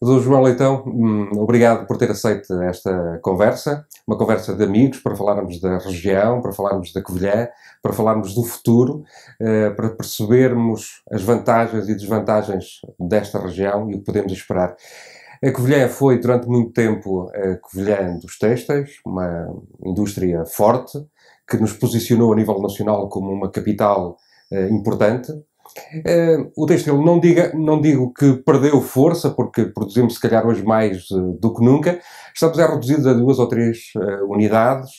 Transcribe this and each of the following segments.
Doutor João Leitão, obrigado por ter aceito esta conversa, uma conversa de amigos, para falarmos da região, para falarmos da Covilhã, para falarmos do futuro, para percebermos as vantagens e desvantagens desta região e o que podemos esperar. A Covilhã foi, durante muito tempo, a Covilhã dos têxteis, uma indústria forte, que nos posicionou a nível nacional como uma capital importante. O têxtil não digo que perdeu força, porque produzimos se calhar hoje mais do que nunca. Estamos a reduzir a 2 ou 3 unidades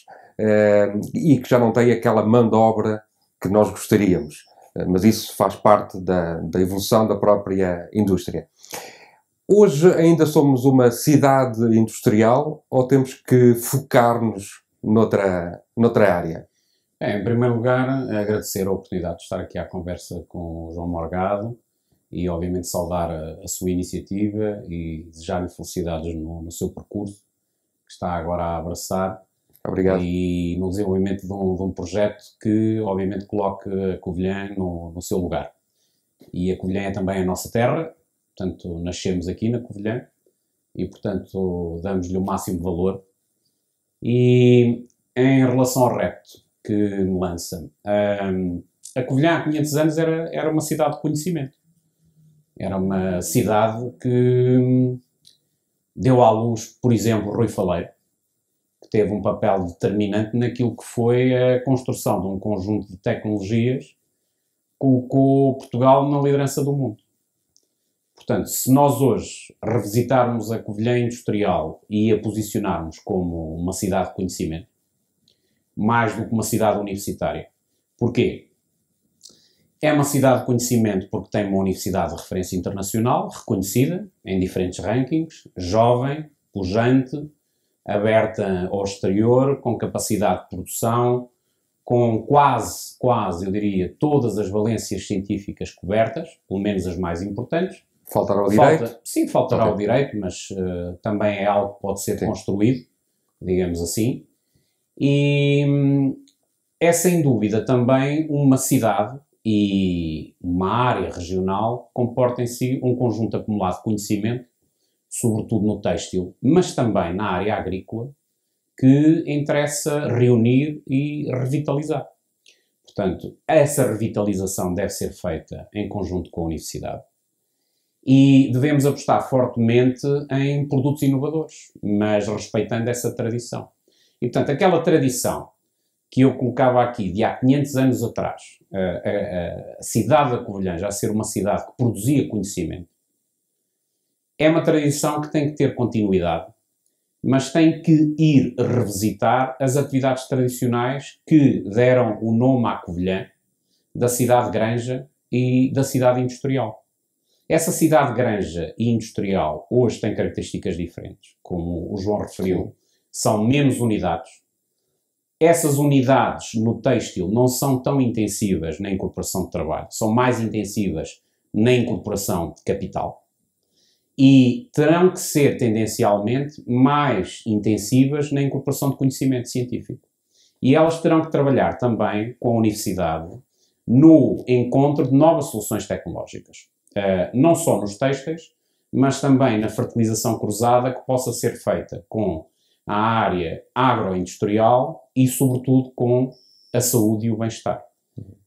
e que já não tem aquela mão de obra que nós gostaríamos. Mas isso faz parte da evolução da própria indústria. Hoje ainda somos uma cidade industrial ou temos que focar-nos noutra área? Em primeiro lugar, agradecer a oportunidade de estar aqui à conversa com o João Morgado e, obviamente, saudar a sua iniciativa e desejar-lhe felicidades no seu percurso, que está agora a abraçar. Obrigado. E no desenvolvimento de um projeto que, obviamente, coloque a Covilhã no seu lugar. E a Covilhã é também a nossa terra, portanto, nascemos aqui na Covilhã e, portanto, damos-lhe o máximo valor. E, em relação ao repto que me lança, a Covilhã há 500 anos era uma cidade de conhecimento. Era uma cidade que deu à luz, por exemplo, Rui Faleiro, que teve um papel determinante naquilo que foi a construção de um conjunto de tecnologias que colocou Portugal na liderança do mundo. Portanto, se nós hoje revisitarmos a Covilhã industrial e a posicionarmos como uma cidade de conhecimento, mais do que uma cidade universitária. Porquê? É uma cidade de conhecimento porque tem uma universidade de referência internacional, reconhecida em diferentes rankings, jovem, pujante, aberta ao exterior, com capacidade de produção, com quase, eu diria, todas as valências científicas cobertas, pelo menos as mais importantes. Faltará o direito? Sim, faltará o direito, mas também é algo que pode ser construído, digamos assim. E é sem dúvida também uma cidade e uma área regional que comporta em si um conjunto acumulado de conhecimento, sobretudo no têxtil, mas também na área agrícola, que interessa reunir e revitalizar. Portanto, essa revitalização deve ser feita em conjunto com a Universidade. E devemos apostar fortemente em produtos inovadores, mas respeitando essa tradição. E, portanto, aquela tradição que eu colocava aqui de há 500 anos atrás, a cidade da Covilhã já ser uma cidade que produzia conhecimento, é uma tradição que tem que ter continuidade, mas tem que ir revisitar as atividades tradicionais que deram o nome à Covilhã, da cidade granja e da cidade industrial. Essa cidade granja e industrial hoje tem características diferentes, como o João referiu. São menos unidades. Essas unidades no têxtil não são tão intensivas na incorporação de trabalho, são mais intensivas na incorporação de capital e terão que ser tendencialmente mais intensivas na incorporação de conhecimento científico. E elas terão que trabalhar também com a universidade no encontro de novas soluções tecnológicas, não só nos têxteis, mas também na fertilização cruzada que possa ser feita com a área agroindustrial e, sobretudo, com a saúde e o bem-estar.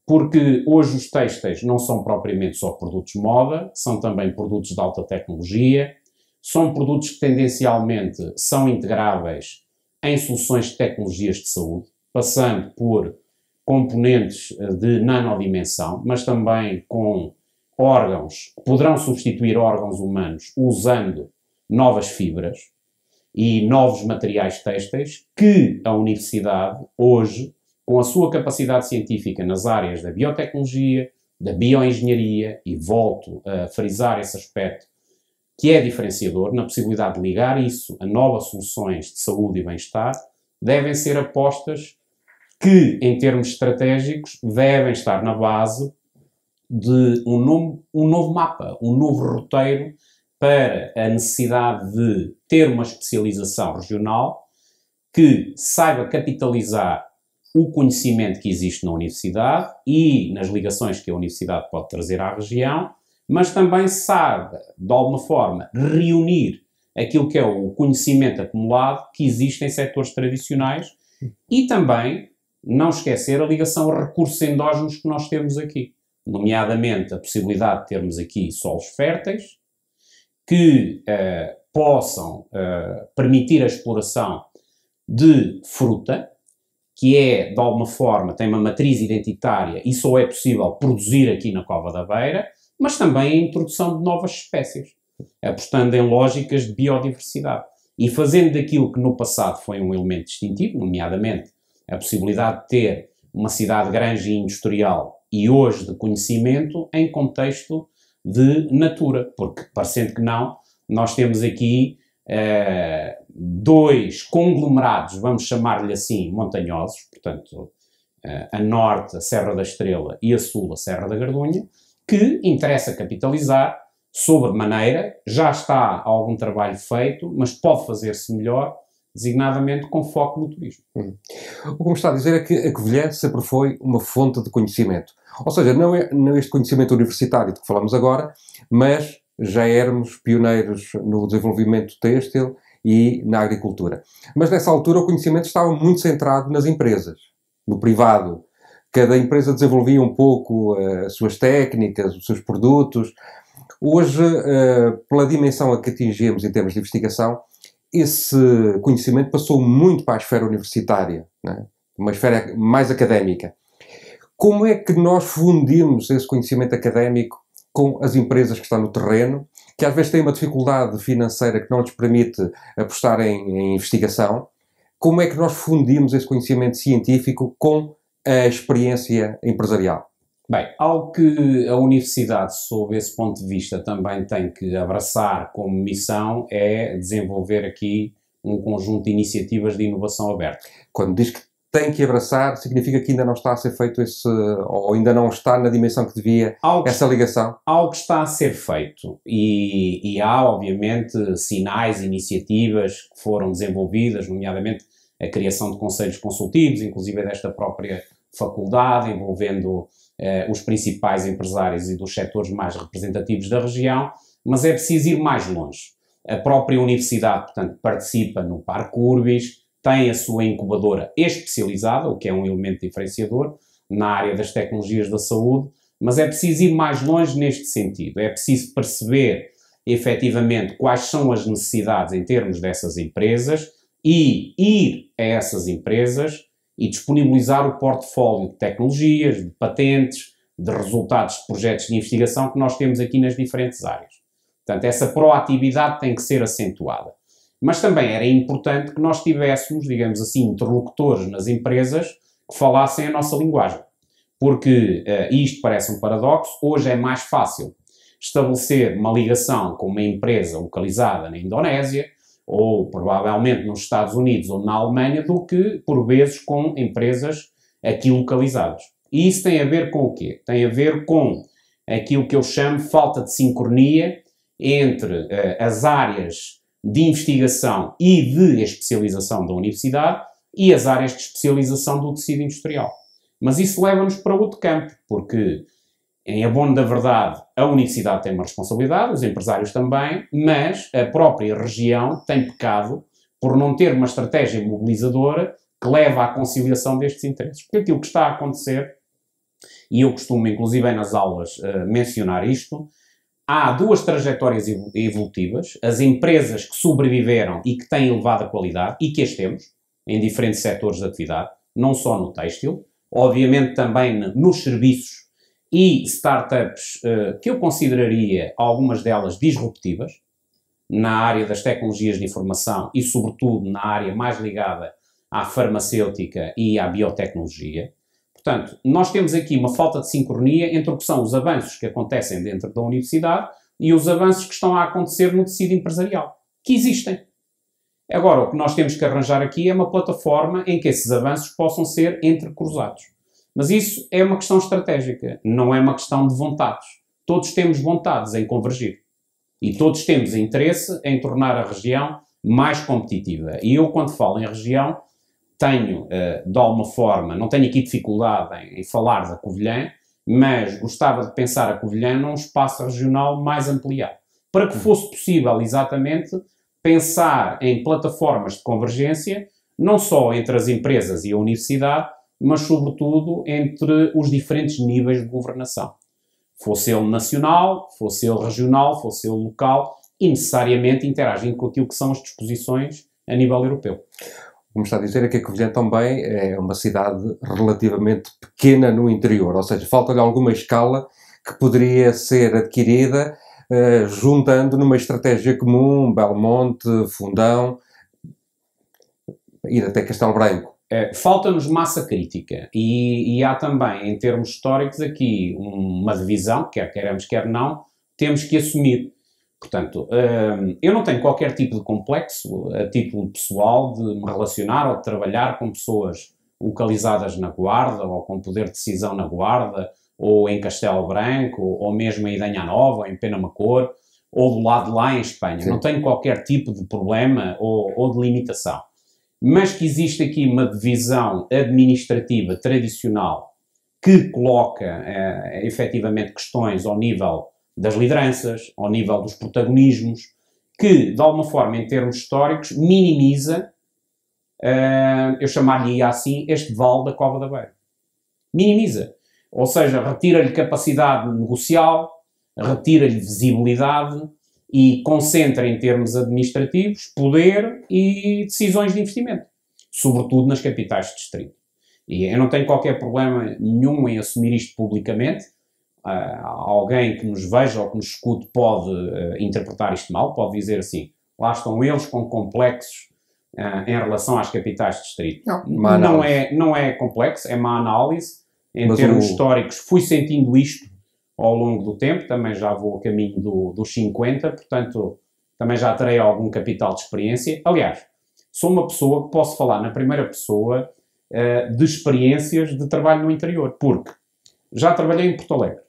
Porque hoje os têxteis não são propriamente só produtos de moda, são também produtos de alta tecnologia, são produtos que tendencialmente são integráveis em soluções de tecnologias de saúde, passando por componentes de nanodimensão, mas também com órgãos que poderão substituir órgãos humanos usando novas fibras e novos materiais têxteis que a Universidade, hoje, com a sua capacidade científica nas áreas da biotecnologia, da bioengenharia, e volto a frisar esse aspecto que é diferenciador, na possibilidade de ligar isso a novas soluções de saúde e bem-estar, devem ser apostas que, em termos estratégicos, devem estar na base de um novo mapa, um novo roteiro para a necessidade de ter uma especialização regional que saiba capitalizar o conhecimento que existe na universidade e nas ligações que a universidade pode trazer à região, mas também sabe, de alguma forma, reunir aquilo que é o conhecimento acumulado que existe em setores tradicionais e também não esquecer a ligação a recursos endógenos que nós temos aqui, nomeadamente a possibilidade de termos aqui solos férteis que possam permitir a exploração de fruta, que é, de alguma forma, tem uma matriz identitária e só é possível produzir aqui na Cova da Beira, mas também a introdução de novas espécies, apostando em lógicas de biodiversidade e fazendo daquilo que no passado foi um elemento distintivo, nomeadamente a possibilidade de ter uma cidade grande e industrial e hoje de conhecimento em contexto de natura, porque, parecendo que não, nós temos aqui dois conglomerados, vamos chamar-lhe assim, montanhosos, portanto, a norte, a Serra da Estrela, e a sul, a Serra da Gardunha, que interessa capitalizar sobremaneira, já está algum trabalho feito, mas pode fazer-se melhor, designadamente com foco no turismo. O que me está a dizer é que a Covilhã sempre foi uma fonte de conhecimento. Ou seja, não é este conhecimento universitário de que falamos agora, mas já éramos pioneiros no desenvolvimento têxtil e na agricultura. Mas nessa altura o conhecimento estava muito centrado nas empresas, no privado. Cada empresa desenvolvia um pouco as suas técnicas, os seus produtos. Hoje, pela dimensão a que atingimos em termos de investigação, esse conhecimento passou muito para a esfera universitária, né? Uma esfera mais académica. Como é que nós fundimos esse conhecimento académico com as empresas que estão no terreno, que às vezes têm uma dificuldade financeira que não lhes permite apostar em investigação? Como é que nós fundimos esse conhecimento científico com a experiência empresarial? Bem, algo que a universidade, sob esse ponto de vista, também tem que abraçar como missão é desenvolver aqui um conjunto de iniciativas de inovação aberta. Quando diz que tem que abraçar, significa que ainda não está a ser feito esse, ou ainda não está na dimensão que devia, essa ligação? Algo está a ser feito e há, obviamente, sinais, iniciativas que foram desenvolvidas, nomeadamente a criação de conselhos consultivos, inclusive desta própria faculdade, envolvendo os principais empresários e dos setores mais representativos da região, mas é preciso ir mais longe. A própria universidade, portanto, participa no Parque Urbis, tem a sua incubadora especializada, o que é um elemento diferenciador, na área das tecnologias da saúde, mas é preciso ir mais longe neste sentido. É preciso perceber, efetivamente, quais são as necessidades em termos dessas empresas e ir a essas empresas e disponibilizar o portfólio de tecnologias, de patentes, de resultados de projetos de investigação que nós temos aqui nas diferentes áreas. Portanto, essa proatividade tem que ser acentuada. Mas também era importante que nós tivéssemos, digamos assim, interlocutores nas empresas que falassem a nossa linguagem. Porque isto parece um paradoxo, hoje é mais fácil estabelecer uma ligação com uma empresa localizada na Indonésia, ou provavelmente nos Estados Unidos ou na Alemanha, do que, por vezes, com empresas aqui localizadas. E isso tem a ver com o quê? Tem a ver com aquilo que eu chamo de falta de sincronia entre as áreas de investigação e de especialização da universidade e as áreas de especialização do tecido industrial. Mas isso leva-nos para outro campo, porque, em abono da verdade, a universidade tem uma responsabilidade, os empresários também, mas a própria região tem pecado por não ter uma estratégia mobilizadora que leva à conciliação destes interesses. Porque aquilo que está a acontecer, e eu costumo, inclusive nas aulas, mencionar isto, há duas trajetórias evolutivas, as empresas que sobreviveram e que têm elevada qualidade, e que as temos, em diferentes setores de atividade, não só no têxtil, obviamente também nos serviços, e startups que eu consideraria algumas delas disruptivas, na área das tecnologias de informação e, sobretudo, na área mais ligada à farmacêutica e à biotecnologia. Portanto, nós temos aqui uma falta de sincronia entre o que são os avanços que acontecem dentro da universidade e os avanços que estão a acontecer no tecido empresarial, que existem. Agora, o que nós temos que arranjar aqui é uma plataforma em que esses avanços possam ser entrecruzados. Mas isso é uma questão estratégica, não é uma questão de vontades. Todos temos vontades em convergir. E todos temos interesse em tornar a região mais competitiva. E eu, quando falo em região, tenho, de alguma forma, não tenho aqui dificuldade em falar da Covilhã, mas gostava de pensar a Covilhã num espaço regional mais ampliado, para que fosse possível, exatamente, pensar em plataformas de convergência, não só entre as empresas e a universidade, mas, sobretudo, entre os diferentes níveis de governação. Fosse ele nacional, fosse ele regional, fosse ele local, e necessariamente interagindo com aquilo que são as disposições a nível europeu. Como está a dizer, é que a Covilhã também é uma cidade relativamente pequena no interior, ou seja, falta-lhe alguma escala que poderia ser adquirida juntando numa estratégia comum, Belmonte, Fundão, ir até Castelo Branco. Falta-nos massa crítica e há também, em termos históricos, aqui uma divisão, quer queiramos, quer não, temos que assumir. Portanto, eu não tenho qualquer tipo de complexo a título pessoal de me relacionar ou de trabalhar com pessoas localizadas na Guarda ou com poder de decisão na Guarda ou em Castelo Branco ou mesmo em Idanha Nova ou em Penamacor ou do lado de lá em Espanha. Sim. Não tenho qualquer tipo de problema ou de limitação. Mas que existe aqui uma divisão administrativa tradicional que coloca efetivamente questões ao nível das lideranças, ao nível dos protagonismos, que, de alguma forma, em termos históricos, minimiza, eu chamar-lhe assim, este vale da Cova da Beira. Minimiza. Ou seja, retira-lhe capacidade negocial, retira-lhe visibilidade e concentra, em termos administrativos, poder e decisões de investimento. Sobretudo nas capitais de distrito. E eu não tenho qualquer problema nenhum em assumir isto publicamente. Alguém que nos veja ou que nos escute pode interpretar isto mal, pode dizer assim, lá estão eles com complexos em relação às capitais de distrito. Não é complexo, é má análise. Em termos históricos, fui sentindo isto ao longo do tempo, também já vou a caminho dos 50, portanto, também já terei algum capital de experiência. Aliás, sou uma pessoa que posso falar na primeira pessoa de experiências de trabalho no interior, porque já trabalhei em Porto Alegre,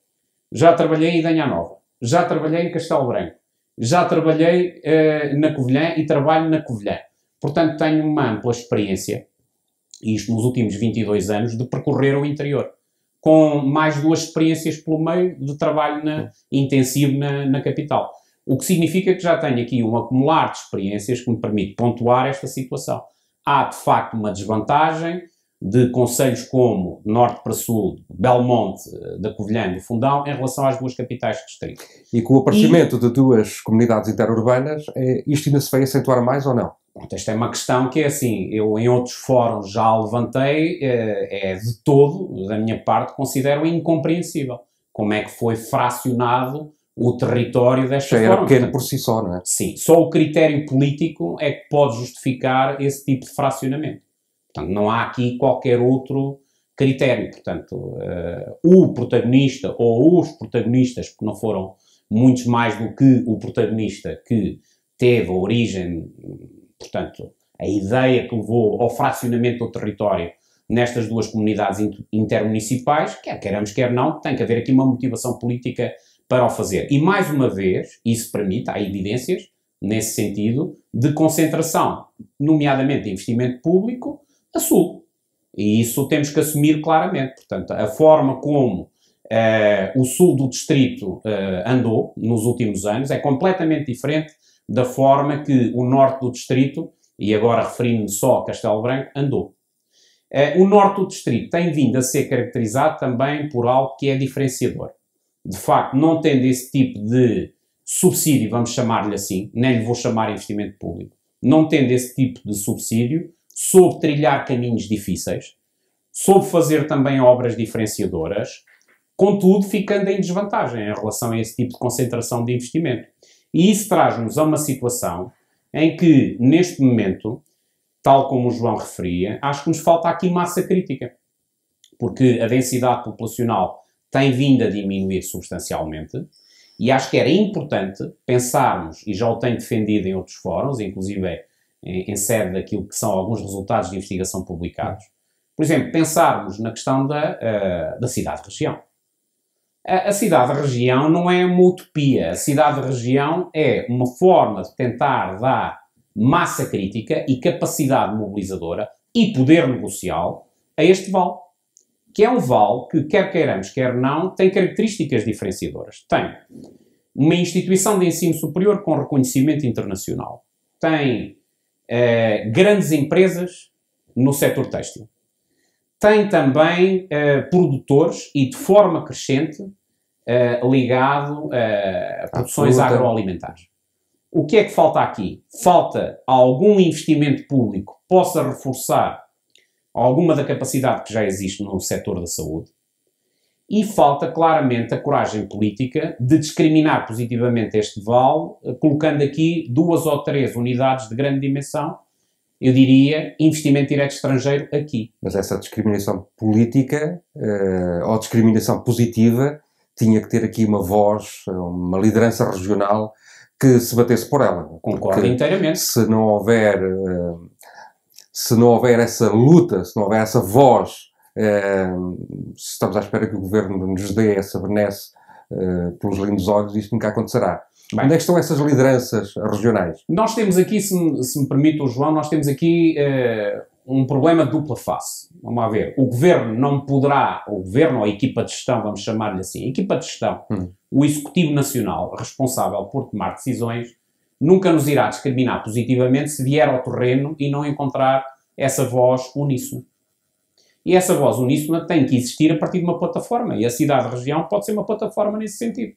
já trabalhei em Idanha Nova, já trabalhei em Castelo Branco, já trabalhei na Covilhã e trabalho na Covilhã. Portanto, tenho uma ampla experiência, isto nos últimos 22 anos, de percorrer o interior, com mais 2 experiências pelo meio de trabalho intensivo na capital. O que significa que já tenho aqui um acumular de experiências que me permite pontuar esta situação. Há, de facto, uma desvantagem de concelhos como Norte para Sul, Belmonte, da Covilhã e do Fundão, em relação às 2 capitais de distrito. E com o aparecimento de 2 comunidades interurbanas, isto ainda se vai acentuar mais ou não? Pronto, esta é uma questão que é assim, eu em outros fóruns já levantei, de todo, da minha parte, considero incompreensível. Como é que foi fracionado o território desta forma? Já era pequeno por si só, não é? Sim, só o critério político é que pode justificar esse tipo de fracionamento. Portanto, não há aqui qualquer outro critério. Portanto, o protagonista ou os protagonistas, porque não foram muitos mais do que o protagonista que teve a origem, portanto, a ideia que levou ao fracionamento do território nestas 2 comunidades intermunicipais, quer queiramos, quer não, tem que haver aqui uma motivação política para o fazer. E, mais uma vez, isso permite, há evidências, nesse sentido, de concentração, nomeadamente de investimento público, a sul. E isso temos que assumir claramente. Portanto, a forma como o sul do distrito andou nos últimos anos é completamente diferente da forma que o norte do distrito, e agora referindo-me só a Castelo Branco, andou. O norte do distrito tem vindo a ser caracterizado também por algo que é diferenciador. De facto, não tendo esse tipo de subsídio, vamos chamar-lhe assim, nem lhe vou chamar investimento público, não tendo esse tipo de subsídio, soube trilhar caminhos difíceis, soube fazer também obras diferenciadoras, contudo, ficando em desvantagem em relação a esse tipo de concentração de investimento. E isso traz-nos a uma situação em que, neste momento, tal como o João referia, acho que nos falta aqui massa crítica. Porque a densidade populacional tem vindo a diminuir substancialmente e acho que era importante pensarmos, e já o tenho defendido em outros fóruns, inclusive em sede daquilo que são alguns resultados de investigação publicados, por exemplo, pensarmos na questão da cidade-região. A cidade-região não é uma utopia. A cidade-região é uma forma de tentar dar massa crítica e capacidade mobilizadora e poder negocial a este vale. que é um vale que, quer queiramos, quer não, tem características diferenciadoras. Tem uma instituição de ensino superior com reconhecimento internacional. Tem grandes empresas no setor têxtil. Tem também produtores e de forma crescente ligado a produções agroalimentares. O que é que falta aqui? Falta algum investimento público que possa reforçar alguma da capacidade que já existe no setor da saúde e falta claramente a coragem política de discriminar positivamente este vale, colocando aqui 2 ou 3 unidades de grande dimensão, eu diria, investimento direto estrangeiro aqui. Mas essa discriminação política, ou discriminação positiva, tinha que ter aqui uma voz, uma liderança regional que se batesse por ela. Concordo inteiramente. Se não houver essa luta, se não houver essa voz, se estamos à espera que o Governo nos dê essa benesse pelos lindos olhos, isto nunca acontecerá. Bem, onde é que estão essas lideranças regionais? Nós temos aqui, se me permite o João, nós temos aqui um problema de dupla face. Vamos lá ver. O Governo não poderá, o Governo ou a equipa de gestão, vamos chamar-lhe assim, a equipa de gestão, o Executivo Nacional, responsável por tomar decisões, nunca nos irá discriminar positivamente se vier ao terreno e não encontrar essa voz uníssona. E essa voz uníssona tem que existir a partir de uma plataforma. E a cidade-região pode ser uma plataforma nesse sentido.